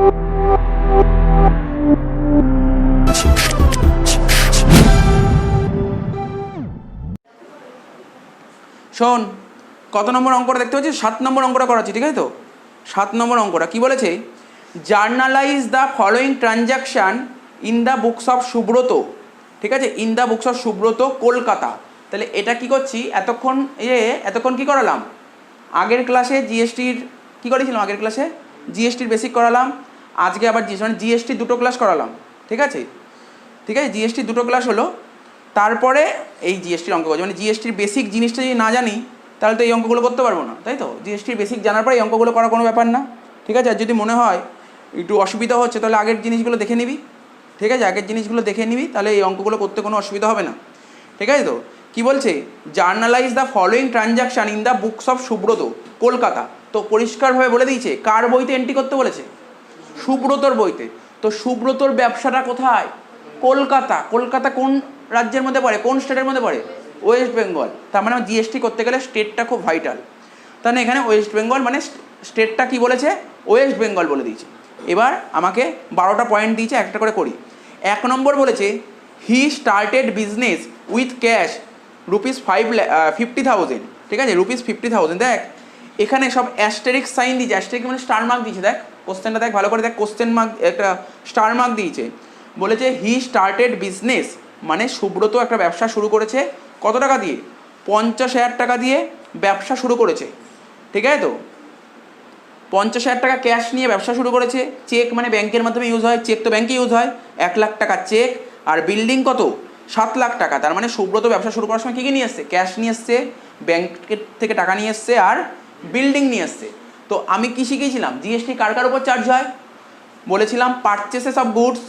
শোন, কত নম্বর অঙ্কটা দেখতে পাচ্ছিস? 7 নম্বর অঙ্কটা করাচ্ছি, ঠিক আছে তো? 7 নম্বর অঙ্কটা কি বলেছে? Journalise the following transaction in the books of Subrata, ঠিক আছে? In the books of Subrata Kolkata. তাহলে এটা কি করছি এতক্ষণ কি করালাম? আগের ক্লাসে জিএসটির কি করেছিলাম? আগের ক্লাসে জিএসটির বেসিক করালাম, আজকে আবার জিএসটি দুটো ক্লাস করালাম, ঠিক আছে? জিএসটি দুটো ক্লাস হলো, তারপরে এই জিএসটির অঙ্ক করছি। মানে জিএসটির বেসিক জিনিসটা যদি না জানি তাহলে তো এই অঙ্কগুলো করতে পারবো না, তাই তো? জিএসটির বেসিক জানার পরে এই অঙ্কগুলো করা কোনো ব্যাপার না, ঠিক আছে? আর যদি মনে হয় একটু অসুবিধা হচ্ছে তাহলে আগের জিনিসগুলো দেখে নিবি, ঠিক আছে? আগের জিনিসগুলো দেখে নিবি, তাহলে এই অঙ্কগুলো করতে কোনো অসুবিধা হবে না, ঠিক আছে তো? কি বলছে? Journalise the following transaction in the books of Subrata Kolkata. তো পরিষ্কারভাবে বলে দিয়েছে কার বইতে এন্ট্রি করতে বলেছে? সুব্রতর বইতে। তো সুব্রতর ব্যবসাটা কোথায়? কলকাতা। কলকাতা কোন রাজ্যের মধ্যে পড়ে? কোন স্টেটের মধ্যে পড়ে? ওয়েস্ট বেঙ্গল। তার মানে জিএসটি করতে গেলে স্টেটটা খুব ভাইটাল। তাহলে এখানে ওয়েস্ট বেঙ্গল মানে স্টেটটা কি বলেছে? ওয়েস্ট বেঙ্গল বলে দিয়েছে। এবার আমাকে 12টা পয়েন্ট দিয়েছে, একটা করে করি। 1 নম্বর বলেছে he started business with cash ₹50,000, ঠিক আছে? ₹50,000। দেখ এখানে সব অ্যাস্টেরিক্স সাইন দিয়েছে, অ্যাস্টেরিক্স মানে স্টার মার্ক দিয়েছে। দেখ কোশ্চেনটা দেখ ভালো করে, দেখ কোশ্চেন মার্ক একটা স্টার মার্ক দিয়েছে। বলেছে হি স্টার্টেড বিজনেস মানে সুব্রত একটা ব্যবসা শুরু করেছে। কত টাকা দিয়ে? 50,000 টাকা দিয়ে ব্যবসা শুরু করেছে, ঠিক আছে তো? 50,000 টাকা ক্যাশ নিয়ে ব্যবসা শুরু করেছে। চেক মানে ব্যাংকের মাধ্যমে ইউজ হয়, চেক তো ব্যাংকে ইউজ হয়। 1 লাখ টাকা চেক, আর বিল্ডিং কত? 7 লাখ টাকা। তার মানে সুব্রত ব্যবসা শুরু করার সময় কী কী নিয়ে এসছে? ক্যাশ নিয়ে এসছে, ব্যাংকের থেকে টাকা নিয়ে এসছে, আর বিল্ডিং নিয়ে এসছে। তো আমি কি শিখিয়েছিলাম? জিএসটি কার কার উপর চার্জ হয়? বলেছিলাম purchases of goods,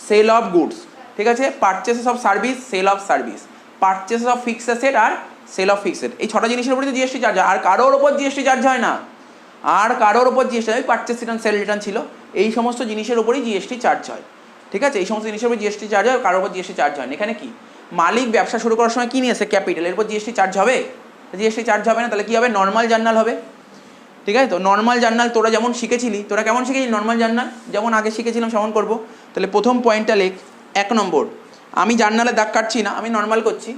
sale of goods, ঠিক আছে? Purchases of service, sale of service, purchases of fixed asset আর সেল অফ ফিক্সড। এই 6টা জিনিসের উপরে জিএসটি চার্জ হয়। আর কারোর ওপর জিএসটি চার্জ হয় না, আর কারোর ওপর জিএসটি হয়। পারচেস রিটার্ন, সেল রিটার্ন ছিল, এই সমস্ত জিনিসের উপরেই জিএসটি চার্জ হয়, ঠিক আছে? এই সমস্ত জিনিসের উপর জিএসটি চার্জ হয়, কারোর ওপর জিএসটি চার্জ হয় না। এখানে কি মালিক ব্যবসা শুরু করার সময় কী নিয়ে এসে? ক্যাপিটাল। এরপর জিএসটি চার্জ হবে? জিএসটি চার্জ হবে না। তাহলে কী হবে? নর্মাল জার্নাল হবে, ঠিক আছে তো? নর্মাল জার্নাল তোরা যেমন শিখেছিলি, তোরা কেমন শিখেছিলি নর্মাল জার্নাল? যেমন আগে শিখেছিলাম সেমন করবো। তাহলে প্রথম পয়েন্টটা লেখ, 1 নম্বর। আমি জার্নালে দাগ কাটছি না, আমি নর্মাল করছি।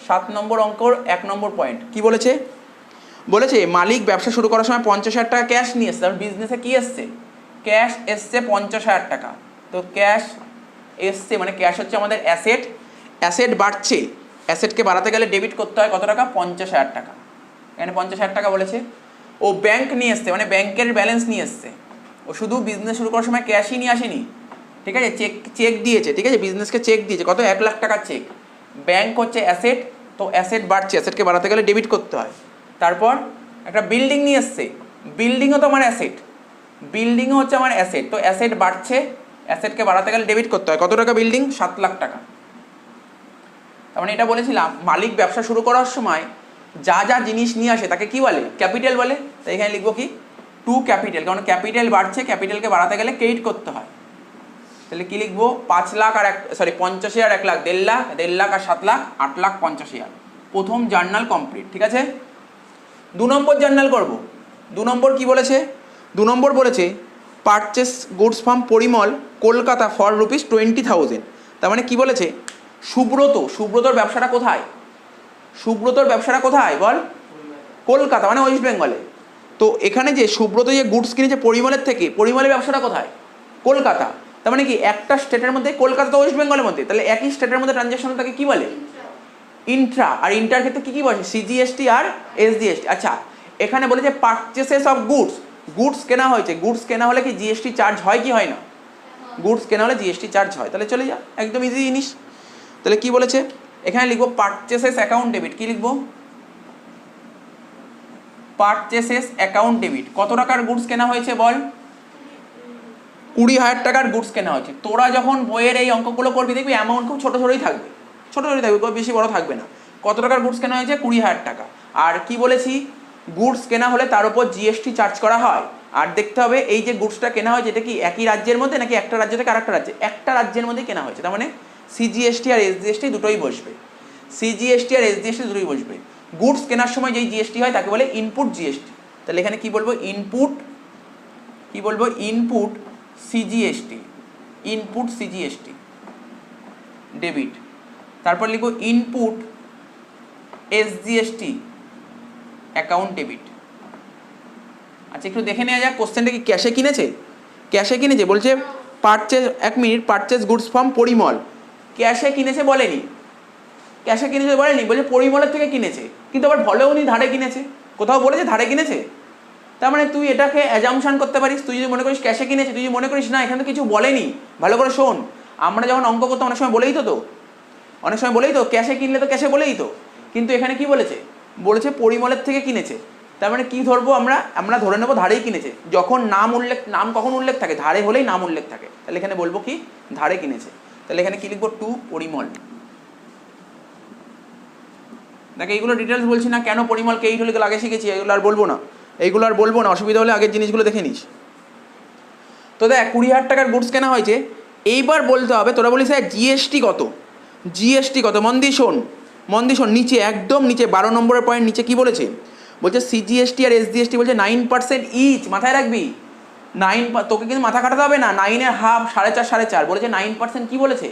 7 নম্বর অঙ্কর 1 নম্বর পয়েন্ট কি বলেছে? বলেছে মালিক ব্যবসা শুরু করার সময় 50,000 টাকা ক্যাশ নিয়ে এসছে। বিজনেসে কী এসছে? ক্যাশ এসছে 50,000 টাকা। তো ক্যাশ এসছে মানে ক্যাশ হচ্ছে আমাদের অ্যাসেট। অ্যাসেট বাড়ছে, অ্যাসেটকে বাড়াতে গেলে ডেবিট করতে হয় কত টাকা? 50,000 টাকা। এখানে 50,000 টাকা বলেছে। ও ব্যাংক নিয়ে এসছে মানে ব্যাংকের ব্যালেন্স নিয়ে এসছে। ও শুধু বিজনেস শুরু করার সময় ক্যাশই নিয়ে আসেনি, ঠিক আছে? চেক দিয়েছে, ঠিক আছে? বিজনেসকে চেক দিয়েছে। কত? 1 লাখ টাকার চেক। ব্যাংক হচ্ছে অ্যাসেট, তো অ্যাসেট বাড়ছে, অ্যাসেটকে বাড়াতে গেলে ডেবিট করতে হয়। তারপর একটা বিল্ডিং নিয়ে এসছে, বিল্ডিংও তো আমার অ্যাসেট, বিল্ডিংও হচ্ছে আমার অ্যাসেট। তো অ্যাসেট বাড়ছে, অ্যাসেটকে বাড়াতে গেলে ডেবিট করতে হয়। কত টাকা বিল্ডিং? 7 লাখ টাকা। তার মানে এটা বলেছিলাম মালিক ব্যবসা শুরু করার সময় যা যা জিনিস নিয়ে আসে তাকে কি বলে? ক্যাপিটাল বলে। তাই এখানে লিখবো কি? টু ক্যাপিটাল, কারণ ক্যাপিটাল বাড়ছে, ক্যাপিটালকে বাড়াতে গেলে ক্রেডিট করতে হয়। তাহলে কি লিখবো? 5 লাখ আর 50,000 1 লাখ, 1.5 লাখ, 1.5 লাখ আর 7 লাখ, 8 লাখ 50,000। প্রথম জার্নাল কমপ্লিট, ঠিক আছে? 2 নম্বর জার্নাল করব। 2 নম্বর কি বলেছে? 2 নম্বর বলেছে purchase goods from Parimal Kolkata for ₹20,000। তার মানে কি বলেছে? সুব্রতর ব্যবসাটা কোথায়? সুব্রতর ব্যবসাটা কোথায় বল? কলকাতা মানে ওয়েস্ট বেঙ্গলে। তো এখানে যে সুব্রত যে গুডস কিনেছে পরিমলের থেকে, পরিমলের ব্যবসাটা কোথায়? কলকাতা। তার মানে কি একটা স্টেটের মধ্যে, কলকাতা তো ওয়েস্ট বেঙ্গলের মধ্যে, তাহলে একই স্টেটের মধ্যে ট্রানজ্যাকশন তাকে কী বলে? ইন্ট্রা। আর ইন্টার ক্ষেত্রে কী কী বসে? সিজিএসটি আর এসজিএসটি। আচ্ছা, এখানে বলেছে পারচেসেস অফ গুডস, গুডস কেনা হয়েছে। গুডস কেনা হলে কি জিএসটি চার্জ হয় কি হয় না? গুডস কেনা হলে জিএসটি চার্জ হয়। তাহলে চলে যা, একদম ইজি জিনিস। তাহলে কি বলেছে? এখানে লিখবো পারচেসেস অ্যাকাউন্ট ডেবিট। কি লিখবো? পারচেসেস অ্যাকাউন্ট ডেবিট। কত টাকার গুডস কেনা হয়েছে বল? 20,000 টাকার গুডস কেনা হয়েছে। তোরা যখন বইয়ের এই অঙ্কগুলো করবি দেখবি অ্যামাউন্ট খুব ছোটো ছোটোই থাকবে, ছোটো ছোটোই থাকবে, খুব বেশি বড় থাকবে না। কত টাকার গুডস কেনা হয়েছে? 20,000 টাকা। আর কি বলেছি? গুডস কেনা হলে তার উপর জিএসটি চার্জ করা হয়। আর দেখতে হবে এই যে গুডসটা কেনা হয়েছে এটা কি একই রাজ্যের মধ্যে নাকি একটা রাজ্য থেকে আরেকটা রাজ্যে? একটা রাজ্যের মধ্যেই কেনা হয়েছে। তার মানে সিজিএসটি আর এসজিএসটি দুটোই বসবে, সিজিএসটি আর এসজিএসটি দুটোই বসবে। গুডস কেনার সময় যেই জিএসটি হয় তাকে বলে ইনপুট জিএসটি। তাহলে এখানে কি বলবো? ইনপুট, কি বলবো? Input CGST, input CGST debit. তারপর লিখবো ইনপুট এসজিএসটি অ্যাকাউন্ট ডেবিট। আচ্ছা একটু দেখে নেওয়া যাক কোশ্চেনটা কি ক্যাশে কিনেছে। ক্যাশে কিনেছে বলছে পারচেজ, এক minute, purchase goods from Parimal. ক্যাশে কিনেছে বলেনি, ক্যাশে কিনেছে বলেনি, বলছে পরিমলের থেকে কিনেছে, কিন্তু আবার বলেও নি ধারে কিনেছে। কোথাও বলেছে ধারে কিনেছে? তার মানে তুই এটাকে অ্যাজাম্পশন করতে পারিস। তুই যদি মনে করিস ক্যাশে কিনেছে, তুই যদি মনে করিস না এখানে তো কিছু বলেনি, ভালো করে শোন। আমরা যখন অঙ্ক করতাম অনেক সময় বলেই তো অনেক সময় বলেই তো ক্যাশে কিনলে তো ক্যাশে বলেই তো, কিন্তু এখানে কি বলেছে? বলেছে পরিমলের থেকে কিনেছে। তার মানে কি ধরবো আমরা? আমরা ধরে নেবো ধারেই কিনেছে। যখন নাম উল্লেখ, নাম কখন উল্লেখ থাকে? ধারে হলেই নাম উল্লেখ থাকে। তাহলে এখানে বলবো কি ধারে কিনেছে। তাহলে এখানে কি লিখবো? টু পরিমল। দেখ এইগুলো ডিটেলস বলছি না, কেন পরিমলকে এই হলে আগে শিখেছি, এগুলো আর বলবো না, এইগুলো আর বলবো না। অসুবিধা হলে আগের জিনিসগুলো দেখে নিস। তো দেখ 20,000 টাকার গুডস কেনা হয়েছে। এইবার বলতে হবে, তোরা বলিস স্যার জিএসটি কত, জিএসটি কত? মন দিয়ে শোন, মন দিয়ে শোন। নিচে একদম নিচে 12 নম্বরের পয়েন্ট নিচে কি বলেছে? বলছে সিজিএসটি আর এসজিএসটি বলছে 9% ইচ। মাথায় রাখবি 9, তোকে কিন্তু মাথা কাটাতে হবে না। 9-এর হাফ 4.5 4.5 বলেছে। 9% কি বলেছে?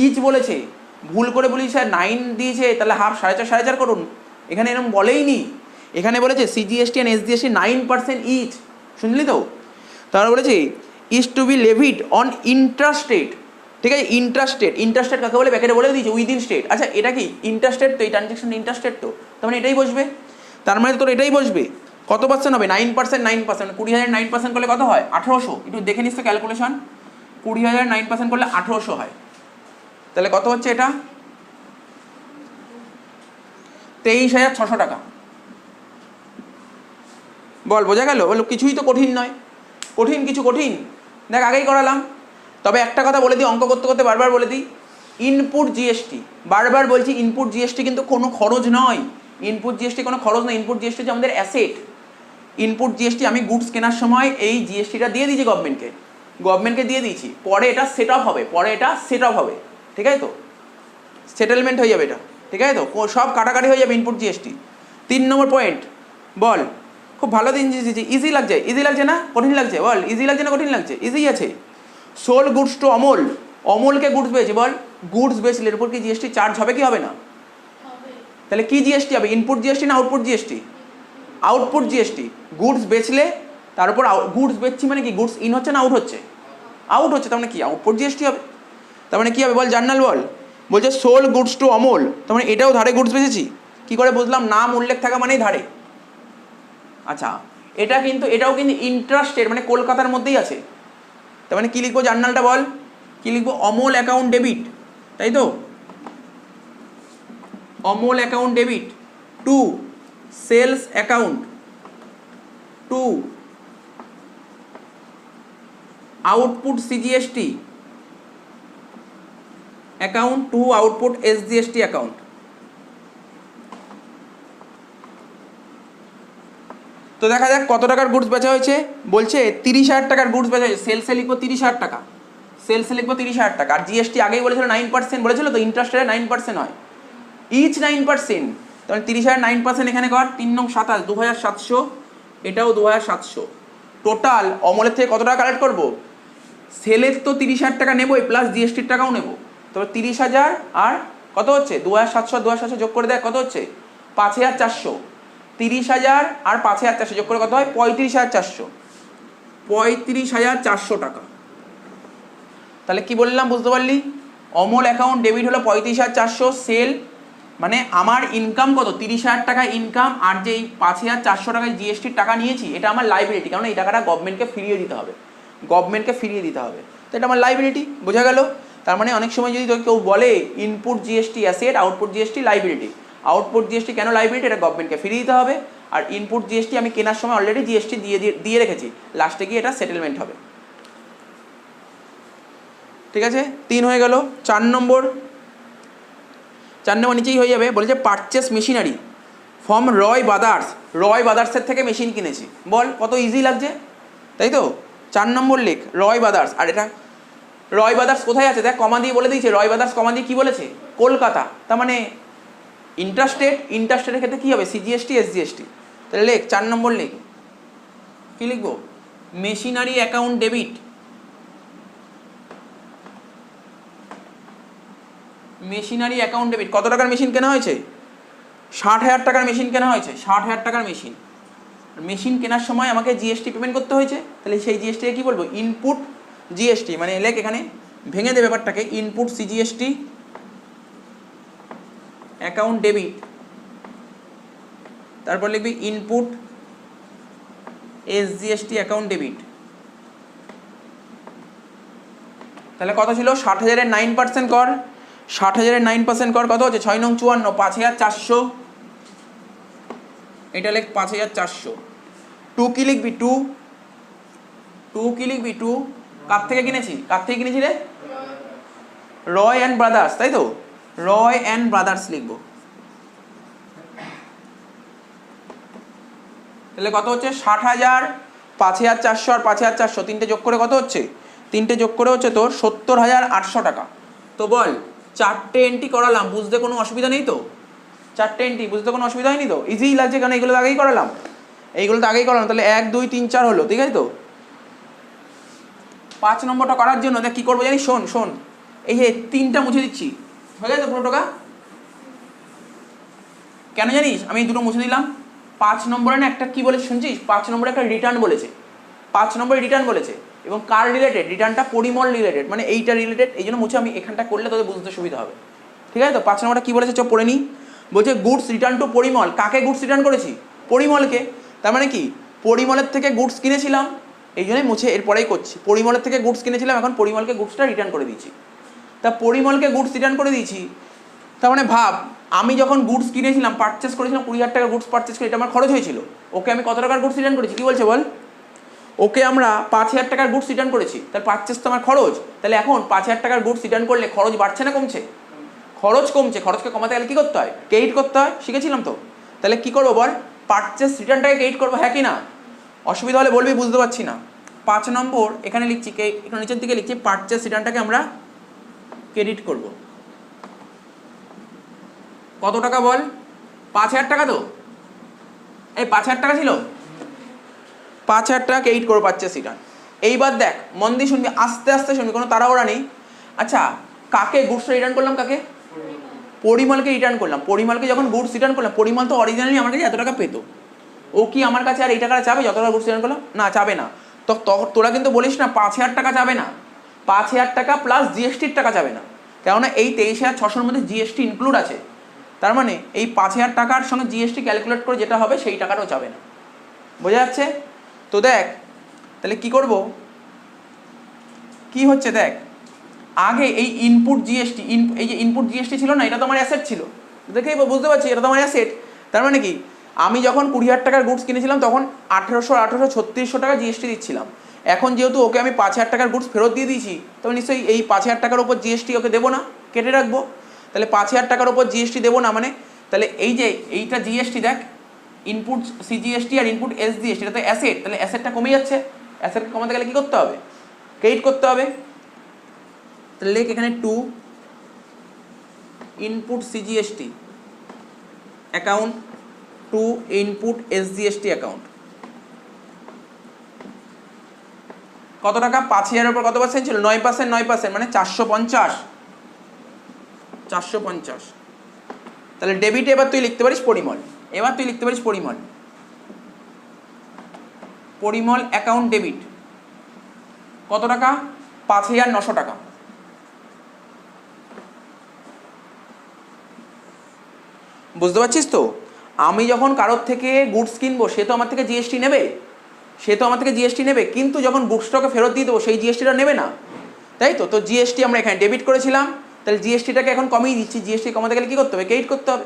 ইচ বলেছে। ভুল করে বলিস স্যার 9 দিয়েছে তাহলে হাফ 4.5 4.5 করুন, এখানে এরকম বলেই নি। এখানে বলেছে সিজিএসটি আর এসজিএসটি 9% ইচ। শুনলি তো? তারপরে বলেছে is to be levied on interstate. ঠিক আছে, ইন্টারস্টেট, ইন্টারস্টেট কাকে বলে ব্যাকেটে বলে দিয়েছে উইদিন স্টেট। আচ্ছা এটা কি ইন্টারস্টেট? তো এই ট্রানজ্যাকশন ইন্টারস্টেট, তো তার মানে এটাই বসবে। তার মানে তোর এটাই বসবে। কত পার্সেন্ট হবে? 9%। 9% 20,000 9% করলে কত হয়? 1800। একটু দেখে নিস তো ক্যালকুলেশন। 20,000 9% করলে 1800 হয়। তাহলে কত হচ্ছে এটা? 23,600 টাকা। বল বোঝা গেল? বলো কিছুই তো কঠিন নয়। কঠিন কিছু কঠিন? দেখ আগেই করালাম। তবে একটা কথা বলে দিই, অঙ্ক করতে করতে বারবার বলে দিই, ইনপুট জিএসটি, বারবার বলছি ইনপুট জিএসটি কিন্তু কোনো খরচ নয়। ইনপুট জিএসটি কোনো খরচ নয়। ইনপুট জিএসটি হচ্ছে আমাদের অ্যাসেট। ইনপুট জিএসটি আমি গুডস কেনার সময় এই জিএসটিটা দিয়ে দিয়েছি গভর্নমেন্টকে দিয়ে দিয়েছি। পরে এটা সেট অফ হবে, পরে এটা সেট অফ হবে। ঠিক আছে তো? সেটেলমেন্ট হয়ে যাবে এটা। ঠিক আছে তো? সব কাটাকাটি হয়ে যাবে ইনপুট জিএসটি। 3 নম্বর পয়েন্ট বল। খুব ভালো দিন, ইজি লাগছে, ইজি লাগছে না কঠিন লাগছে? বল ইজি লাগছে না কঠিন লাগছে? ইজি আছে। সোল গুডস টু অমল, অমলকে গুডস বেচে। বল গুডস বেচলে এর উপর কি জিএসটি চার্জ হবে কি হবে না? তাহলে কি জিএসটি হবে? ইনপুট জিএসটি না output GST? Output GST. Goods বেচলে তার উপর গুডস বেচছি মানে কি? গুডস ইন হচ্ছে না আউট হচ্ছে? আউট হচ্ছে, তার মানে কি আউটপুট জিএসটি হবে। তার মানে কি হবে বল জার্নাল বল। বলছে সোল গুডস টু অমল, তার মানে এটাও ধারে গুডস বেচেছি। কি করে বুঝলাম? নাম উল্লেখ থাকা মানেই ধারে। আচ্ছা এটা কিন্তু, এটাও কিন্তু ইন্টারস্টেট মানে কলকাতার মধ্যেই আছে। তার মানে কী লিখবো জার্নালটা বল? কী লিখবো? অমল অ্যাকাউন্ট ডেবিট, তাই তো? Amal account debit to sales account to output CGST account to output SGST account. তো দেখা যাক কত টাকার গুডস বেচা হয়েছে। বলছে 30,000 টাকার গুডস বেচা হয়েছে। সেলসে লিখবো 30,000 টাকা, সেলসে লিখবো 30,000 টাকা। আর জিএসটি আগেই বলেছিল 9% বলেছিল তো, ইন্টারেস্টের 9% হয়, ইচ 9%। তাহলে 30,000 9% এখানে কর। 3 নং 27 2,700, এটাও 2,700। টোটাল অমলের থেকে কত টাকা কালেক্ট করবো? সেলের তো 30,000 টাকা নেবোই, প্লাস জিএসটির টাকাও নেবো। তবে 30,000 আর কত হচ্ছে? 2,700 2,700 যোগ করে দেখ কত হচ্ছে? 5,400। 30,000 আর 5,400 যোগ করে কত হয়? 35,400। 35,400 টাকা। তাহলে কি বললাম বুঝতে পারলি? অমল অ্যাকাউন্ট ডেবিট হলো 35,400, সেল মানে আমার ইনকাম কত? 30,000 টাকা ইনকাম, আর যে এই 5,400 টাকায় জিএসটির টাকা নিয়েছি এটা আমার লাইবিলিটি, কারণ এই টাকাটা গভর্নমেন্টকে ফিরিয়ে দিতে হবে, গভর্নমেন্টকে ফিরিয়ে দিতে হবে। তো এটা আমার লাইবিলিটি, বোঝা গেল? তার মানে অনেক সময় যদি তোকে কেউ বলে input GST asset, output GST liability. Output GST কেন লাইবিলিটি? এটা গভর্নমেন্টকে ফিরিয়ে দিতে হবে। আর ইনপুট জিএসটি আমি কেনার সময় অলরেডি জিএসটি দিয়ে রেখেছি, লাস্টে গিয়ে এটা সেটেলমেন্ট হবে। ঠিক আছে, 3 হয়ে গেল। 4 নম্বর নিচেই হয়ে যাবে। বলেছে purchase machinery from Roy brothers, Roy ব্রাদার্সের থেকে মেশিন কিনেছি। বল কত ইজি লাগছে, তাই তো? 4 নম্বর লেখ রয় ব্রাদার্স। আর এটা রয় ব্রাদার্স কোথায় আছে দেখ, কমা দিয়ে বলে দিয়েছে। রয় ব্রাদার্স কমা দিয়ে কী বলেছে? কলকাতা। তার মানে ইন্টারস্টেটের ক্ষেত্রে কী হবে? CGST SGST. তাহলে লেখ 4 নম্বর লেখ। কী লিখবো? Machinery account debit machinery account debit. কত টাকার মেশিন কেনা হয়েছে? 60,000 টাকার মেশিন কেনা হয়েছে, 60,000 টাকার মেশিন। মেশিন কেনার সময় আমাকে জিএসটি পেমেন্ট করতে হয়েছে, তাহলে সেই জিএসটিকে কী বলবো? Input GST. মানে লেখ এখানে ভেঙে দে ব্যাপারটাকে, ইনপুট সিজিএসটি অ্যাকাউন্ট ডেবিট, তারপর লিখবি ইনপুট এসজিএসটি অ্যাকাউন্ট ডেবিট। তাহলে কত ছিল? 60,000-এর 9% কর, 60,000-এর 9% কর, কত হচ্ছে? 6 নং 54, 5,400। এটা লেখ 5,400। 2 কি লিখবি? 2 কি লিখবি? 2 কার থেকে কিনেছি? কার থেকে কিনেছি রে? রয় অ্যান্ড ব্রাদার্স, তাই তো? রয় অ্যান্ড ব্রাদার্স লিখবো। তাহলে কত হচ্ছে? 60,000, 5,400 আর 5,400, তিনটে যোগ করে কত হচ্ছে? তিনটে যোগ করে হচ্ছে তোর 70,800 টাকা। তো বল, 4টে এন্ট্রি করালাম, বুঝতে কোনো অসুবিধা নেই তো? 4টে এন্ট্রি বুঝতে কোনো অসুবিধা হয়নি তো? ইজিই লাগছে, কারণ এইগুলো তো আগেই করালাম, এইগুলো তো আগেই করালাম। তাহলে 1 2 3 4 হলো, ঠিক আছে তো? 5 নম্বরটা করার জন্য দেখ কী করবো জানিস? শোন শোন, এই যে 3টা মুছে দিচ্ছি, হয়ে গেছে পুরো টাকা? কেন জানিস আমি এই দুটো মুছে দিলাম? 5 নম্বরে না একটা কী বলেছে শুনছিস? 5 নম্বরে একটা রিটার্ন বলেছে, 5 নম্বরে রিটার্ন বলেছে, এবং কার রিলেটেড? রিটার্নটা পরিমল রিলেটেড, মানে এইটা রিলেটেড। এই জন্য মুছে আমি এখানটা করলে তোদের বুঝতে সুবিধা হবে, ঠিক আছে তো? 5 নম্বরটা কী বলেছে? চো পড়ে নিই। বলছে গুডস রিটার্ন টু পরিমল। কাকে গুডস রিটার্ন করেছি? পরিমলকে। তার মানে কি? পরিমলের থেকে গুডস কিনেছিলাম, এই জন্যই মুছে এরপরেই করছি। পরিমলের থেকে গুডস কিনেছিলাম, এখন পরিমলকে গুডসটা রিটার্ন করে দিয়েছি। তা পরিমলকে গুডস রিটার্ন করে দিয়েছি, তার মানে ভাব, আমি যখন গুডস কিনেছিলাম, পারচেস করেছিলাম, 20,000 টাকার গুডস পারচেস করে, এটা আমার খরচ হয়েছিল। ওকে আমি কত টাকার গুডস রিটার্ন করেছি? কী বলছে বল? ওকে আমরা 5,000 টাকার গুডস রিটার্ন করেছি, তার পারচেস তো আমার খরচ। তাহলে এখন 5,000 টাকার গুডস রিটার্ন করলে খরচ বাড়ছে না কমছে? খরচ কমছে। খরচকে কমাতে গেলে কী করতে হয়? ক্রেডিট করতে হয়, শিখেছিলাম তো। তাহলে কী করবো বল? পারচেস রিটার্নটাকে ক্রেডিট করবো, হ্যাঁ কি না? অসুবিধা হলে বলবি, বুঝতে পারছি না। 5 নম্বর এখানে লিখছি, এখানে নিচের দিকে লিখছি পারচেস রিটার্নটাকে আমরা ক্রেডিট করব। কত টাকা বল? 5,000 টাকা তো? এই 5,000 টাকা ছিল, 5,000 টাকা ক্রেডিট করবো পারচেস রিটার্ন। এইবার দেখ, মন দিয়ে শুনবি, আস্তে আস্তে শুনবি, কোনো তাড়াহুড়া নেই। আচ্ছা, কাকে গুডসটা রিটার্ন করলাম? কাকে? পরিমলকে রিটার্ন করলাম। পরিমলকে যখন গুডস রিটার্ন করলাম, পরিমল তো অরিজিনালি আমার কাছে এত টাকা পেতো, ও কি আমার কাছে আর এই টাকাটা চাবে যত টাকা গুডস রিটার্ন করলাম? না, চাবে না। তো তোরা কিন্তু বলিস না 5,000 টাকা যাবে না, 5,000 টাকা প্লাস জিএসটির টাকা যাবে না, কেননা এই 23,600-র মধ্যে জিএসটি ইনক্লুড আছে। তার মানে এই 5,000 টাকার সঙ্গে জিএসটি ক্যালকুলেট করে যেটা হবে সেই টাকাটাও যাবে না। বোঝা যাচ্ছে তো? দেখ তাহলে কি করব, কি হচ্ছে দেখ, আগে এই ইনপুট জিএসটি, এই যে ইনপুট জিএসটি ছিল না, এটা তো আমার অ্যাসেট ছিল, দেখেই বুঝতে পারছি এটা তো আমার অ্যাসেট। তার মানে কি, আমি যখন 20,000 টাকার গুডস কিনেছিলাম তখন 1,800 টাকা জিএসটি দিচ্ছিলাম। এখন যেহেতু ওকে আমি 5,000 টাকার গুডস ফেরত দিয়ে দিয়েছি, তবে নিশ্চয়ই এই 5,000 টাকার উপর জিএসটি ওকে দেবো না, কেটে রাখবো। তাহলে 5,000 টাকার উপর জিএসটি দেবো না, মানে তাহলে এই যে এইটা জিএসটি দেখ, ইনপুট সিজিএসটি আর ইনপুট এসজিএসটি, এটা তো অ্যাসেট, তাহলে অ্যাসেটটা কমে যাচ্ছে। অ্যাসেটকে কমাতে গেলে কী করতে হবে? ক্রেডিট করতে হবে। তাহলে লেখ এখানে 2 input CGST account, 2 input SGST account. কত টাকা? 5,000-এর উপর কত পার্সেন্ট ছিল? 9%, 9%, মানে 450, 450। তাহলে ডেবিটে এবার তুই লিখতে পারিস পরিমল, এবার তুই লিখতে পারিস পরিমল, পরিমল অ্যাকাউন্ট ডেবিট। কত টাকা? 5,900 টাকা। বুঝতে পারছিস তো? আমি যখন কারোর থেকে গুডস কিনবো, সে তো আমার থেকে জিএসটি নেবে, কিন্তু যখন গুডসটাকে ফেরত দিয়ে দেবো সেই জিএসটিটা নেবে না, তাই তো? তো জিএসটি আমরা এখানে ডেবিট করেছিলাম, তাহলে জিএসটিটাকে এখন কমিয়ে দিচ্ছি। জিএসটি কমাতে গেলে কী করতে হবে? ক্রেডিট করতে হবে।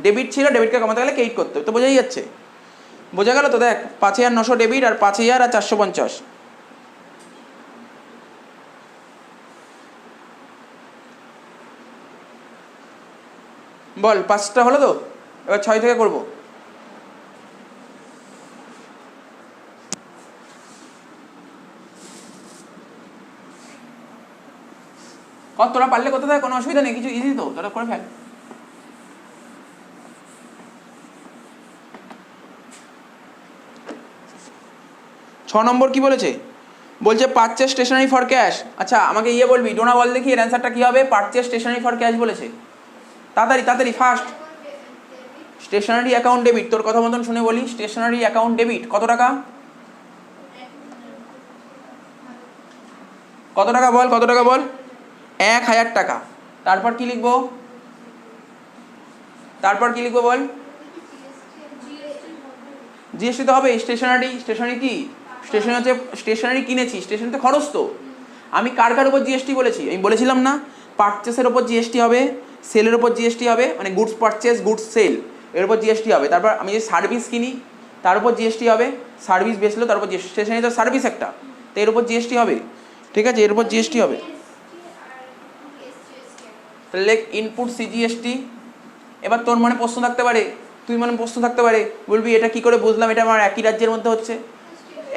ডেবিট ছিল, ডেবিটকে কমাতে গেলে ক্রেডিট করতে হবে। তো বোঝাই যাচ্ছে, বোঝা গেল তো? দেখ 5,900 ডেবিট আর 5,000 আর 450। বল 5টা হলো তো? এবার 6 থেকে করবো। তোরা পারলে করতে থাকে, কোনো অসুবিধা নেই, কিছু ইজি তো, তোরা করে ফেল। ছ নম্বর কি বলেছে? বলছে পারচেস স্টেশনারি ফর ক্যাশ। আচ্ছা আমাকে ইয়ে বলবি, ডোনা বল দেখি এর অ্যান্সারটা কী হবে। পারচেস স্টেশনারি ফর ক্যাশ বলেছে, তাড়াতাড়ি তাড়াতাড়ি ফার্স্ট। স্টেশনারি অ্যাকাউন্ট ডেবিট, তোর কথা মতন শুনে বলি, স্টেশনারি অ্যাকাউন্ট ডেবিট কত টাকা, কত টাকা বল, কত টাকা বল, 1000 টাকা। তারপর কি লিখবো, তারপর কি লিখবো বল, জিএসটি তো হবে। স্টেশনারি, স্টেশনারি কি, স্টেশনারি হচ্ছে স্টেশনারি কিনেছি, স্টেশনারিতে খরচ তো। আমি কার কার উপর জিএসটি বলেছি, আমি বলেছিলাম না পারচেসের ওপর জিএসটি হবে, সেলের ওপর জিএসটি হবে, মানে গুডস পারচেস গুডস সেল এর উপর জিএসটি হবে। তারপর আমি যে সার্ভিস কিনি তার উপর জিএসটি হবে, সার্ভিস বেচলো তার উপর জিএসটি, স্টেশনারি তো সার্ভিস একটা, তো এর উপর জিএসটি হবে, ঠিক আছে, এর উপর জিএসটি হবে। তাহলে লেখ ইনপুট সিজিএসটি। এবার তোর মনে প্রশ্ন থাকতে পারে, তুই মনে প্রশ্ন থাকতে পারে, বলবি এটা কি করে বুঝলাম এটা আমার একই রাজ্যের মধ্যে হচ্ছে।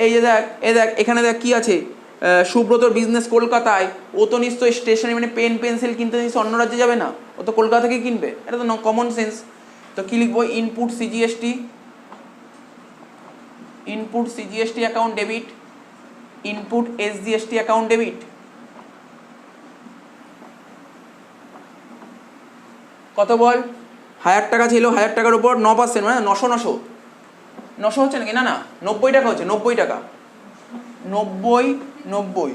এই যে দেখ, দেখ এখানে দেখ কী আছে, সুব্রতর বিজনেস কলকাতায়, ও তো নিশ্চয়ই স্টেশনারি মানে পেন পেন্সিল কিনতে নিশ্চয়ই অন্য রাজ্যে যাবে না, ও তো কলকাতা থেকেই কিনবে, এটা তো কমন সেন্স। তো কী লিখবো, input CGST, input CGST account debit, input SGST account debit. কত বল, 1000 টাকা ছিল, 1000 টাকার উপর 9%, মানে 900 হচ্ছে নাকি, না না 90 টাকা হচ্ছে, 90 টাকা, 90,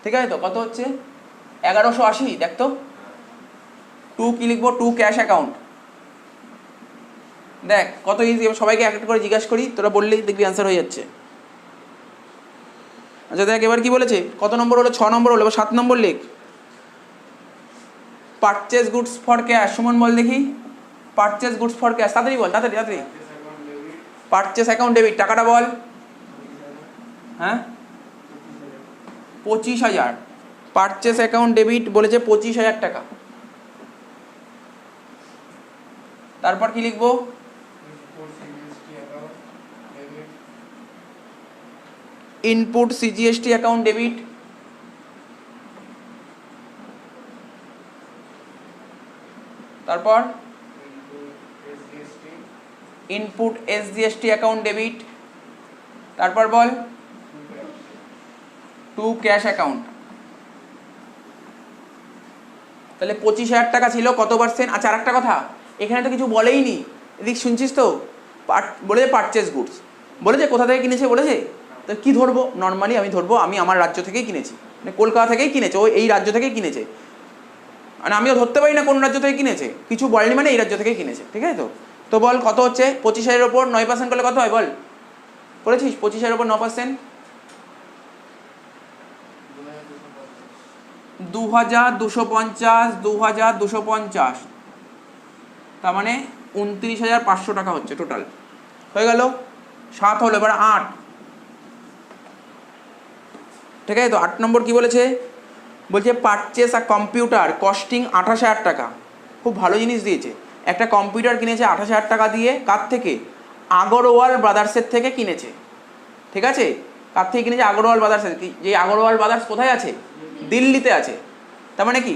ঠিক আছে তো, কত হচ্ছে 1180। দেখ তো টু কি লিখবো, টু ক্যাশ অ্যাকাউন্ট। দেখ কত ইজি, সবাইকে এক একটা করে জিজ্ঞাসা করি, তোরা বললেই দেখবি অ্যান্সার হয়ে যাচ্ছে। আচ্ছা দেখ এবার কি বলেছে, কত নম্বর হলো, 6 নম্বর হলো, এবার 7 নম্বর লিখ। Purchase goods for cash, Suman বল দেখি, পারচেস গুডস ফর ক্যাশ, তাড়াতাড়ি বল, তাড়াতাড়ি তাড়াতাড়ি। পারচেস অ্যাকাউন্ট ডেবিট, টাকাটা বল, হ্যাঁ 25,000। পারচেস অ্যাকাউন্ট ডেবিট বলেছে 25,000 টাকা। তারপর কি লিখবো, ইনপুট সিজিএসটি অ্যাকাউন্ট ডেবিট, তারপর ইনপুট এসজিএসটি অ্যাকাউন্ট ডেবিট, তারপর বল টু ক্যাশ অ্যাকাউন্ট। তাহলে 25,000 টাকা ছিল, কত পার্সেন্ট। আচ্ছা আর একটা কথা, এখানে তো কিছু বলেই নি, এদিক শুনছিস তো, বলেছে পারচেস গুডস, বলেছে কোথা থেকে কিনেছে বলেছে, তো কী ধরবো, নর্মালি আমি ধরবো আমি আমার রাজ্য থেকেই কিনেছি, মানে কলকাতা থেকেই কিনেছে, ও এই রাজ্য থেকেই কিনেছে, মানে আমিও ধরতে পারি না কোন রাজ্য থেকে কিনেছে, কিছু বলেনি মানে এই রাজ্য থেকেই কিনেছে, ঠিক আছে তো। তো বল কত হচ্ছে, 25,000-এর ওপর 9% করলে কত হয় বল, করেছিস 25,000-এর ওপর 9%, 2,250, 2,250, তার মানে 29,500 টাকা হচ্ছে টোটাল, হয়ে গেল 7 হলো, এবার 8, ঠিক আছে তো। 8 নম্বর কি বলেছে, বলছে পারচেস আ কম্পিউটার কস্টিং 28,000 টাকা। খুব ভালো জিনিস দিয়েছে, একটা কম্পিউটার কিনেছে 28,000 টাকা দিয়ে, কার থেকে, আগরওয়াল ব্রাদার্সের থেকে কিনেছে, ঠিক আছে, কার থেকে কিনেছে, আগরওয়াল ব্রাদার্সের, যে আগরওয়াল ব্রাদার্স কোথায় আছে, দিল্লিতে আছে, তার মানে কি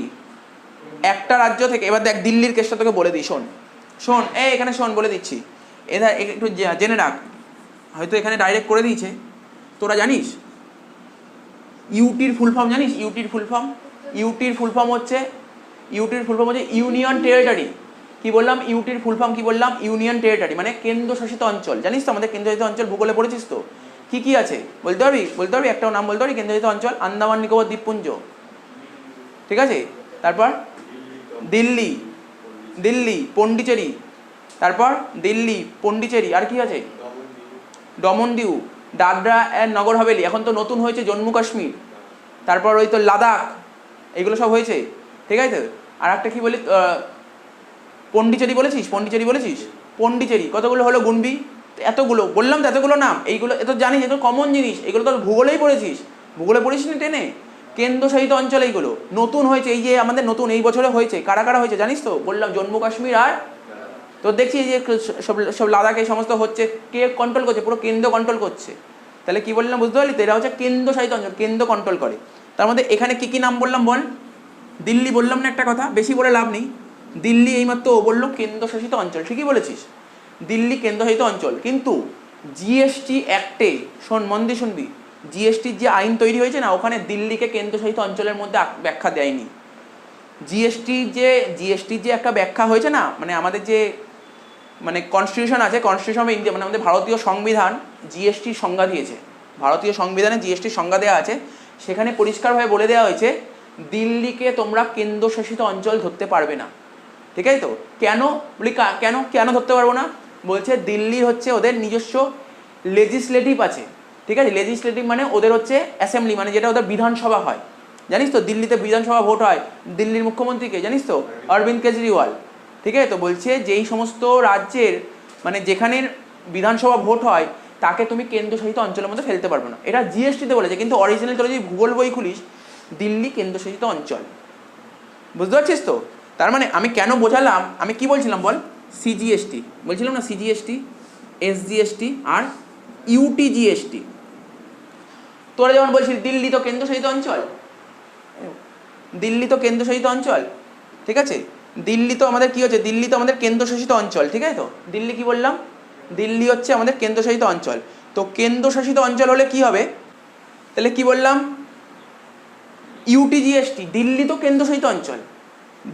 একটা রাজ্য থেকে। এবার দেখ দিল্লির কেসটা তোকে বলে দিই, শোন শোন, এখানে শোন বলে দিচ্ছি, এরা একটু জেনে রাখ, হয়তো এখানে ডাইরেক্ট করে দিয়েছে, তোরা জানিস ইউটির ফুল ফর্ম জানিস, ইউটির ফুল ফর্ম, ইউটির ফুল ফর্ম হচ্ছে ইউনিয়ন টেরিটরি। কি বললাম, ইউটির ফুল ফর্ম কি বললাম, ইউনিয়ন টেরিটরি, মানে কেন্দ্রশাসিত অঞ্চল। জানিস তো আমাদের কেন্দ্রশাসিত অঞ্চল ভূগোলে পড়েছিস তো, কি কি আছে বলতে পারবি, বলতে পারবি একটাও নাম বলতে পারবি, কেন্দ্রশাসিত অঞ্চল আন্দামান নিকোবর দ্বীপপুঞ্জ, ঠিক আছে, তারপর দিল্লি, দিল্লি পন্ডিচেরি, তারপর দিল্লি পন্ডিচেরি, আর কি আছে, দমনদিউ, দাদরা অ্যান্ড নগর হাভেলি, এখন তো নতুন হয়েছে জম্মু কাশ্মীর, তারপর ওই তো লাদাখ, এইগুলো সব হয়েছে, ঠিক আছে। আর একটা কি বলি, পন্ডিচেরি বলেছিস, পন্ডিচেরি বলেছিস, পন্ডিচেরি কতগুলো হলো গুনবি, এতগুলো বললাম তো, এতগুলো নাম, এইগুলো এত জানিস, এত কমন জিনিস, এগুলো তো ভূগোলেই পড়েছিস, ভূগোলে পড়িস নি টেনে। কেন্দ্রশাসিত অঞ্চল এইগুলো নতুন হয়েছে, এই যে আমাদের নতুন এই বছরে হয়েছে, কারা কারা হয়েছে জানিস তো, বললাম জম্মু কাশ্মীর, আর তো দেখছি এই যে সব সব লাদাখ এই সমস্ত হচ্ছে, কে কন্ট্রোল করছে, পুরো কেন্দ্র কন্ট্রোল করছে। তাহলে কি বললাম বুঝতে পারলি তো, এরা হচ্ছে কেন্দ্রশাসিত অঞ্চল, কেন্দ্র কন্ট্রোল করে। তার মধ্যে এখানে কি কি নাম বললাম বল, দিল্লি বললাম না একটা কথা, বেশি বলে লাভ নেই, দিল্লি এইমাত্র ও বললো কেন্দ্রশাসিত অঞ্চল, ঠিকই বলেছিস, দিল্লি কেন্দ্রশাসিত অঞ্চল। কিন্তু জিএসটি অ্যাক্টে, শোন মন দিয়ে শুনবি, জিএসটির যে আইন তৈরি হয়েছে না, ওখানে দিল্লিকে কেন্দ্রশাসিত অঞ্চলের মধ্যে ব্যাখ্যা দেয়নি। জিএসটির যে একটা ব্যাখ্যা হয়েছে না, মানে আমাদের যে মানে কনস্টিটিউশন আছে, কনস্টিটিউশন অফ ইন্ডিয়া, মানে আমাদের ভারতীয় সংবিধান জিএসটির সংজ্ঞা দিয়েছে, ভারতীয় সংবিধানে জিএসটির সংজ্ঞা দেওয়া আছে, সেখানে পরিষ্কারভাবে বলে দেওয়া হয়েছে দিল্লিকে তোমরা কেন্দ্রশাসিত অঞ্চল ধরতে পারবে না। ঠিক আছে তো? কেন বলি, কেন কেন ধরতে পারবো না? বলছে দিল্লি হচ্ছে ওদের নিজস্ব লেজিসলেটিভ আছে। ঠিক আছে, লেজিসলেটিভ মানে ওদের হচ্ছে অ্যাসেম্বলি, মানে যেটা ওদের বিধানসভা হয়। জানিস তো দিল্লিতে বিধানসভা ভোট হয়, দিল্লির মুখ্যমন্ত্রীকে জানিস তো, অরবিন্দ কেজরিওয়াল। ঠিক আছে তো, বলছে যেই সমস্ত রাজ্যের মানে যেখানের বিধানসভা ভোট হয় তাকে তুমি কেন্দ্রশাসিত অঞ্চলের মধ্যে ফেলতে পারবে না, এটা জিএসটিতে বলেছে। কিন্তু অরিজিনাল তোরা যদি ভূগোল বই খুলিস, দিল্লি কেন্দ্রশাসিত অঞ্চল। বুঝতে পারছিস তো? তার মানে আমি কেন বোঝালাম, আমি কি বলছিলাম বল, সিজিএসটি বলছিলাম না, সিজিএসটি, এসজিএসটি আর ইউটিজিএসটি। তোরা যেমন বলছিস দিল্লি তো কেন্দ্রশাসিত অঞ্চল, দিল্লি তো কেন্দ্রশাসিত অঞ্চল, ঠিক আছে, দিল্লি তো আমাদের কি হচ্ছে, দিল্লি তো আমাদের কেন্দ্রশাসিত অঞ্চল। ঠিক আছে তো, দিল্লি কি বললাম, দিল্লি হচ্ছে আমাদের কেন্দ্রশাসিত অঞ্চল। তো কেন্দ্রশাসিত অঞ্চল হলে কি হবে, তাহলে কি বললাম, ইউটিজিএসটি, দিল্লি তো কেন্দ্রশাসিত অঞ্চল,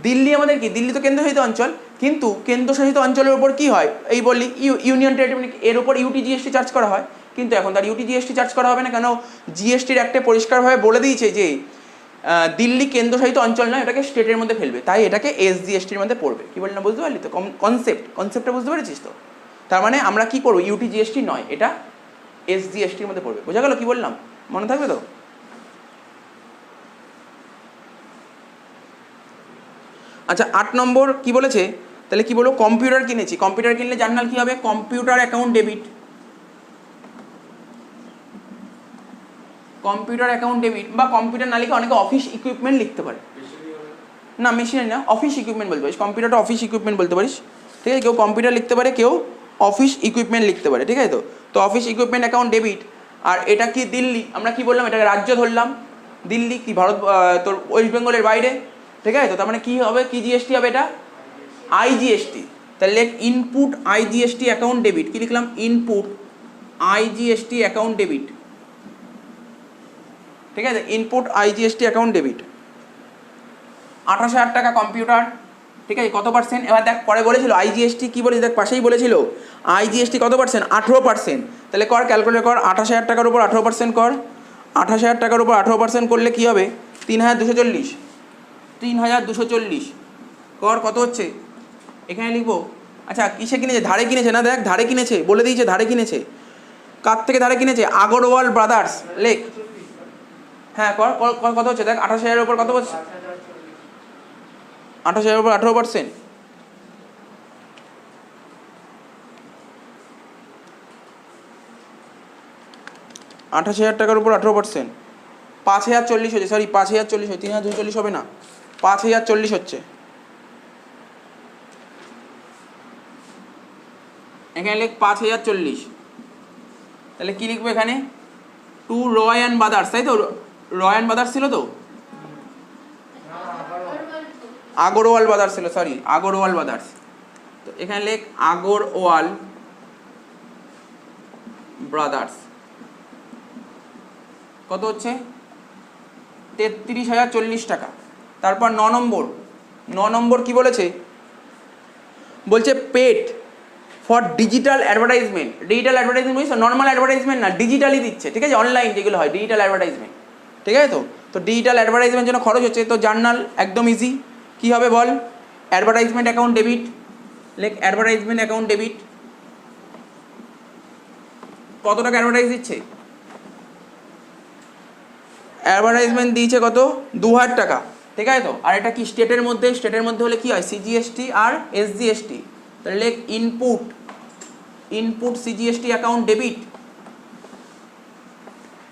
দিল্লি আমাদের কি, দিল্লি তো কেন্দ্রশাসিত অঞ্চল, কিন্তু কেন্দ্রশাসিত অঞ্চলের উপর কি হয়, এই বললি ইউনিয়ন টেরিটরি, এর উপর ইউটিজিএসটি চার্জ করা হয়। কিন্তু এখন তার ইউটিজিএসটি চার্জ করা হবে না, কেন, জিএসটির একটা পরিষ্কারভাবে বলে দিয়েছে যে দিল্লি কেন্দ্রশাসিত অঞ্চল নয়, এটাকে স্টেটের মধ্যে ফেলবে, তাই এটাকে এসজিএসটির মধ্যে পড়বে। কি বললাম বুঝতে পারলি তো, কনসেপ্টটা বুঝতে পেরেছিস তো? তার মানে আমরা কি করবো, ইউটিজিএসটি নয়, এটা এসজিএসটির মধ্যে পড়বে। বোঝা গেল কি বললাম, মনে থাকবে তো? আচ্ছা 8 নম্বর কি বলেছে, তাহলে কি বলবো, কম্পিউটার কিনেছি, কম্পিউটার কিনলে জার্নাল কি হবে, computer account debit, computer account debit, বা কম্পিউটার না লিখে অনেকে অফিস ইকুইপমেন্ট লিখতে পারে, না মেশিনারি না, অফিস ইকুইপমেন্ট বলতে পারিস, কম্পিউটারটা অফিস ইকুইপমেন্ট বলতে পারিস। ঠিক আছে, কেউ কম্পিউটার লিখতে পারে, কেউ অফিস ইকুইপমেন্ট লিখতে পারে। ঠিক আছে তো, তো অফিস ইকুইপমেন্ট অ্যাকাউন্ট ডেবিট। আর এটা কি দিল্লি, আমরা কি বললাম, এটাকে রাজ্য ধরলাম, দিল্লি কি ভারত, তোর ওয়েস্ট বেঙ্গলের বাইরে। ঠিক আছে তো, তার মানে কি হবে, কি জিএসটি হবে, এটা আইজিএসটি। তাহলে ইনপুট আইজিএসটি অ্যাকাউন্ট ডেবিট, কি লিখলাম, ইনপুট আইজিএসটি অ্যাকাউন্ট ডেবিট। ঠিক আছে, ইনপুট আইজিএসটি অ্যাকাউন্ট ডেবিট, 28,000 টাকা কম্পিউটার। ঠিক আছে, কত পার্সেন্ট, এবার দেখ পরে বলেছিল আইজিএসটি কি বলেছে, দেখ পাশেই বলেছিল আইজিএসটি কত পার্সেন্ট, 18%। তাহলে কর, ক্যালকুলেট কর, 28,000 টাকার উপর 18% কর, 28,000 টাকার উপর 18% করলে কি হবে, 3,240, 3,240 কর, কত হচ্ছে এখানে লিখবো। আচ্ছা কিসে কিনেছে, ধারে কিনেছে না, দেখ ধারে কিনেছে, বলে দিয়েছে ধারে কিনেছে, কার থেকে ধারে কিনেছে, আগরওয়াল ব্রাদার্স, লেখ, হ্যাঁ কর, কত হচ্ছে দেখ, 28,000 উপর কত হচ্ছে, 28,000 উপর 18%, টাকার উপর 18%, 5,040 হচ্ছে, সরি 5,040 হচ্ছে, 3,240 হবে না, 5,040 হচ্ছে। এখানে লিখ 5,040, তাহলে কি লিখবো এখানে, টু রয় অ্যান্ড ব্রাদার্স, তাই তো, রয় অ্যান্ড ব্রাদার্স ছিল তো, আগরওয়াল ব্রাদার্স ছিল, সরি আগরওয়াল ব্রাদার্স। তো এখানে লেখ আগরওয়াল ব্রাদার্স, কত হচ্ছে, 33,040 টাকা। তারপর 9 নম্বর কি বলেছে, বলছে paid for digital advertisement, digital advertisement বুঝছো, নর্মাল অ্যাডভার্টাইজমেন্ট না, ডিজিটালি দিচ্ছে। ঠিক আছে, অনলাইন যেগুলো হয় ডিজিটাল অ্যাডভার্টাইজমেন্ট। ঠিক আছে তো, তো ডিজিটাল অ্যাডভার্টাইজমেন্ট জন্য খরচ হচ্ছে, তো জার্নাল একদম ইজি, কী হবে বল, অ্যাডভার্টাইজমেন্ট অ্যাকাউন্ট ডেবিট, লেখ অ্যাডভার্টাইজমেন্ট অ্যাকাউন্ট ডেবিট, কত টাকা অ্যাডভার্টাইজ দিচ্ছে, অ্যাডভার্টাইজমেন্ট দিয়েছে কত, 2,000 টাকা। ঠিক আছে তো, আর এটা কি স্টেটের মধ্যে, স্টেটের মধ্যে হলে কি হয়, সিজিএসটি আর এসজিএসটি। তাহলে লেখ ইনপুট সিজিএসটি অ্যাকাউন্ট ডেবিট,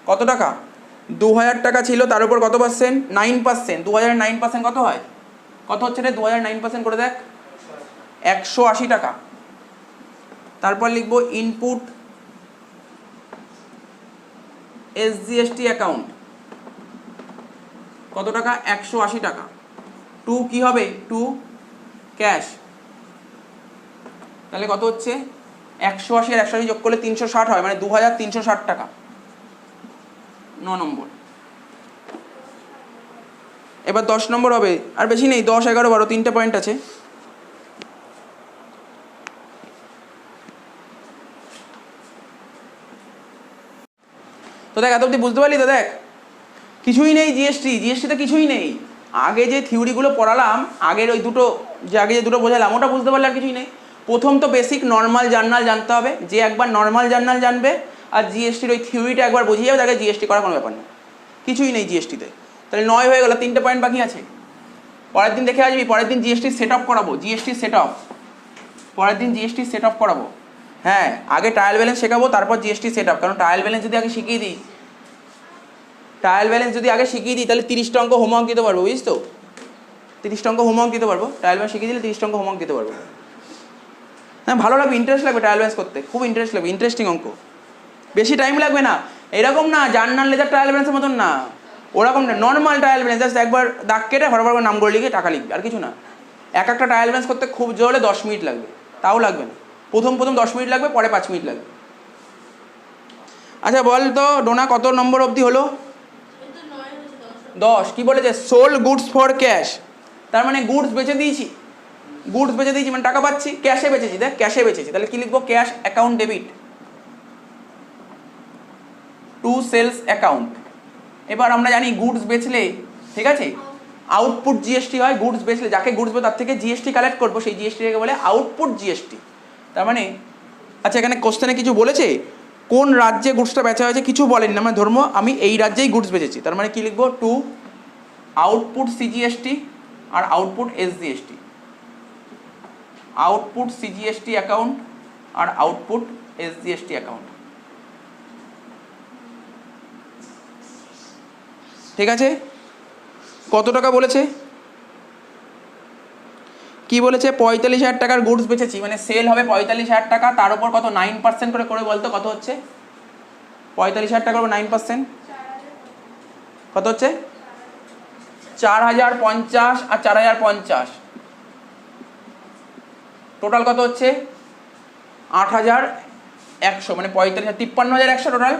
কত টাকা, 2,000 টাকা ছিল, তার উপর কত পার্সেন্ট, 9%, 2,000 9% কত হয়, কত হচ্ছে রে, 2,000 9% করে দেখ, 180 টাকা। তারপর লিখবো ইনপুট এসজিএসটি অ্যাকাউন্ট, কত টাকা, 180 টাকা। টু কি হবে, টু ক্যাশ, তাহলে কত হচ্ছে, 180 আর 180 যোগ করলে 360 হয়, মানে 2,360 টাকা। নম্বর। এবার 10 নম্বর হবে, আর বেশি নেই, 10, 11, 12, 3টে পয়েন্ট আছে। তো দেখ এত অব্দি বুঝতে পারলি তো? দেখ কিছুই নেই জিএসটিতে কিছুই নেই। আগে যে থিওরিগুলো পড়ালাম, আগের ওই দুটো আগে যে দুটো বোঝালাম, ওটা বুঝতে পারলে আর কিছুই নেই। প্রথম তো বেসিক নর্মাল জার্নাল জানতে হবে, যে একবার নর্মাল জার্নাল জানবে আর জিএসটির ওই থিওরিটা একবার বুঝিয়ে যাবে, তাকে জিএসটি করার কোনো ব্যাপার নেই, কিছুই নেই জিএসটিতে। তাহলে 9 হয়ে গেল, 3টে পয়েন্ট বাকি আছে। পরের দিন দেখে আসবি, পরের দিন জিএসটি সেট আপ করাবো, পরের দিন জিএসটি সেট আপ করাবো। হ্যাঁ, আগে ট্রায়াল ব্যালেন্স শেখাবো, তারপর জিএসটি সেট আপ। কারণ ট্রায়াল ব্যালেন্স যদি আগে শিখিয়ে দিই তাহলে 30টা অঙ্ক হোমওয়ার্ক দিতে পারবো, বুঝিস তো? 30টা অঙ্ক হোমওয়ার্ক দিতে পারবো, ট্রায়াল ব্যালেন্স শিখিয়ে দিলে 30টা অঙ্ক হোমওয়ার্ক দিতে পারবো। হ্যাঁ, ভালো লাগবে, ইন্টারেস্ট লাগবে ট্রায়াল ব্যালেন্স করতে, খুব ইন্টারেস্ট লাগবে, ইন্টারেস্টিং অঙ্ক, বেশি টাইম লাগবে না। এরকম না জার্নাল লেজার ট্রায়াল ব্যালেন্সের মতন না, ওরকম না, নর্মাল ট্রায়াল ব্যালেন্স, জাস্ট একবার দাগ কেটে ফটাফট করে নাম করে লিখে টাকা লিখবে, আর কিছু না। একটা ট্রায়াল ব্যালেন্স করতে খুব জোর হলে 10 মিনিট লাগবে, তাও লাগবে না, প্রথম 10 মিনিট লাগবে, পরে 5 মিনিট লাগবে। আচ্ছা বল তো ডোনা, কত নম্বর অবধি হলো? 10। কি বলেছে? সোল গুডস ফর ক্যাশ, তার মানে গুডস বেচে দিয়েছি, মানে টাকা পাচ্ছি, ক্যাশে বেচেছি। দেখ ক্যাশে বেচেছি, তাহলে কি লিখবো? Cash account debit to sales account. এবার আমরা জানি গুডস বেচলে, ঠিক আছে, আউটপুট জিএসটি হয়। গুডস বেচলে যাকে গুডস বেচবে তার থেকে জিএসটি কালেক্ট করবো, সেই জিএসটিকে বলে আউটপুট জিএসটি। তার মানে আচ্ছা, এখানে কোশ্চেনে কিছু বলেছে কোন রাজ্যে গুডসটা বেচা হয়েছে? কিছু বলেনি, মানে ধর্ম আমি এই রাজ্যেই গুডস বেচেছি, তার মানে কি লিখবো? টু আউটপুট সিজিএসটি আর output SGST, output CGST account আর আউটপুট এসজিএসটি অ্যাকাউন্ট। ঠিক আছে, কত টাকা বলেছে? কি বলেছে? 45,000 টাকার গুডস বেচেছি, মানে সেল হবে 45,000 টাকা, তার উপর কত 9% করে বলতো কত হচ্ছে? 45,000 টাকার উপর 9% কত হচ্ছে? 4,050 আর 4,050, টোটাল কত হচ্ছে? 8,100, মানে 53,100 টোটাল,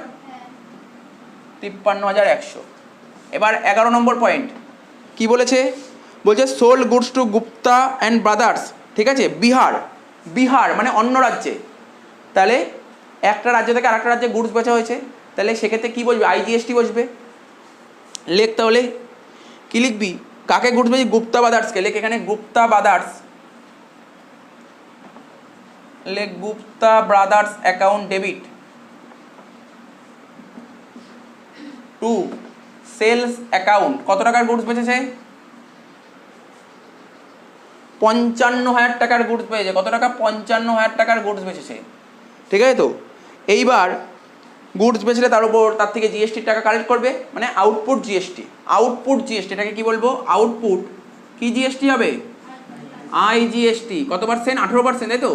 53,100। এবার 11 নম্বর পয়েন্ট কি বলেছে? বলছে sold goods to Gupta and brothers, ঠিক আছে, বিহার মানে অন্য রাজ্যে। তাহলে একটা রাজ্য থেকে আরেকটা রাজ্যে গুডস বেচা হয়েছে, তাহলে সেক্ষেত্রে কী বসবে? আইজিএসটি বসবে। লেখ তাহলে, কী লিখবি? কাকে গুডস বেচি? গুপ্তা ব্রাদার্সকে। লেখ এখানে গুপ্তা ব্রাদার্স, লেখ Gupta brothers account debit to sales account. কত টাকার গুডস বেচেছে? 55,000 টাকার গুডস পেয়েছে। কত টাকা? 55,000 টাকার গুডস বেচেছে, ঠিক আছে তো? এইবার গুডস বেচলে তার উপর তার থেকে জিএসটির টাকা কালেক্ট করবে, মানে আউটপুট জিএসটি। এটাকে কি বলবো? আউটপুট কি জিএসটি হবে? আইজিএসটি। কত পার্সেন্ট? 18%, তাই তো?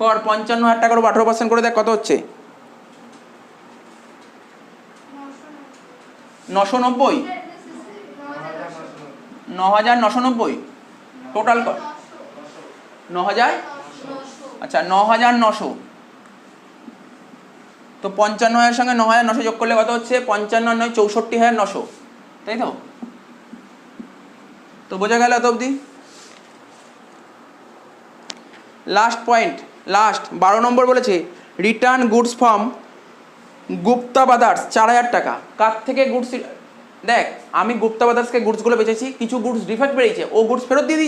কর 55,000 টাকার উপর 18% করে দেখ কত হচ্ছে? 990, 9,990 টোটাল কর। 9,000, আচ্ছা 9,900। তো 55,000 সঙ্গে 9,900 যোগ করলে কত হচ্ছে? 55,900 64,900, তাই তো? তো বোঝা গেল এত অবধি? লাস্ট পয়েন্ট, লাস্ট 12 নম্বর বলেছে return goods from Gupta brothers 4,000 টাকা। কার থেকে গুডস? দেখ আমি গুপ্তা ব্রাদার্সকে গুডসগুলো বেচেছি, কিছু গুডস ডিফেক্ট বেরিয়েছে, ও গুডস ফেরত দিয়ে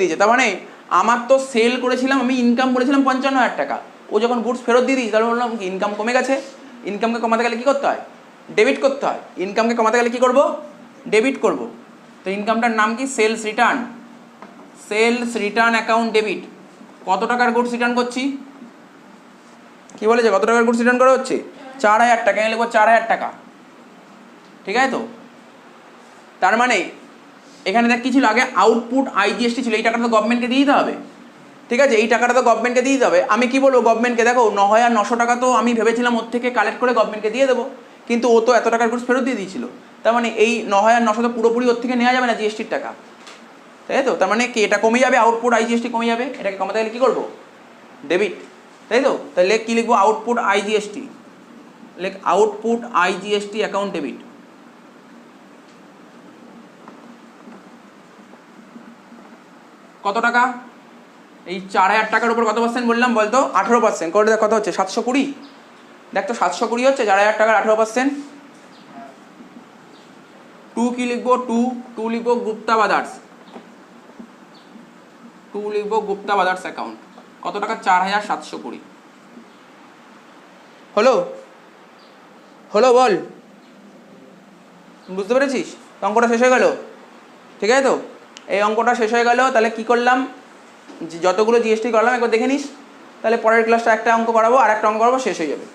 দিয়েছে। তার মানে আমার তো সেল করেছিলাম, আমি ইনকাম করেছিলাম 55,000 টাকা, ও যখন গুডস ফেরত দিয়ে দিয়েছে, তাহলে বললাম কি ইনকাম কমে গেছে। ইনকামকে কমাতে গেলে কী করতে হয়? ডেবিট করতে হয়। ইনকামকে কমাতে গেলে কী করবো? ডেবিট করব। তো ইনকামটার নাম কি? Sales return account debit. কত টাকার গুডস রিটার্ন করছি? কি বলেছে? কত টাকার গুডস রিটার্ন করা হচ্ছে? 4,000 টাকা। এখানে লিখবো 4,000 টাকা, ঠিক আছে তো? তার মানে এখানে দেখ কী ছিল? আগে আউটপুট আইজিএসটি ছিল, এই টাকাটা তো গভর্নমেন্টকে দিয়ে দিতে হবে, ঠিক আছে? এই টাকাটা তো গভর্নমেন্টকে দিয়ে দিতে হবে। আমি কি বলবো গভর্নমেন্টকে? দেখো 9,900 টাকা তো আমি ভেবেছিলাম ওর থেকে কালেক্ট করে গভর্নমেন্টকে দিয়ে দেবো, কিন্তু ও তো এত টাকার গুডস ফেরত দিয়ে দিয়েছিল। তার মানে এই 9,900 তো পুরোপুরি ওর থেকে নেওয়া যাবে না জিএসটির টাকা, তাই তো? তার মানে কি এটা কমে যাবে? আউটপুট আইজিএসটি কমে যাবে। এটাকে কমাতে গেলে কী করবো? ডেবিট, তাই তো? তাহলে কী লিখবো? আউটপুট আইজিএসটি লেখ আউটপুট আইজিএসটি অ্যাকাউন্ট ডেবিট। কত টাকা? এই 4000 টাকার উপর কত পার্সেন্ট বললাম বলতো? 18%। করে দেখ কত হচ্ছে, 720। দেখ তো 720 হচ্ছে 4000 টাকার 18%। টু কি লিখবো? টু লিখবো গুপ্তা বাদার্স, টু লিখবো গুপ্তা বাদার্স অ্যাকাউন্ট। কত টাকা? 4720। হলো হলো বল, বুঝতে পেরেছিস? অঙ্কটা শেষ হয়ে গেল, ঠিক আছে তো? এই অঙ্কটা শেষ হয়ে গেল। তাহলে কি করলাম, যতগুলো জিএসটি করলাম একবার দেখে নিস। তাহলে পরের ক্লাসটা একটা অঙ্ক করাবো, আর একটা অঙ্ক করাবো, শেষ হয়ে যাবে।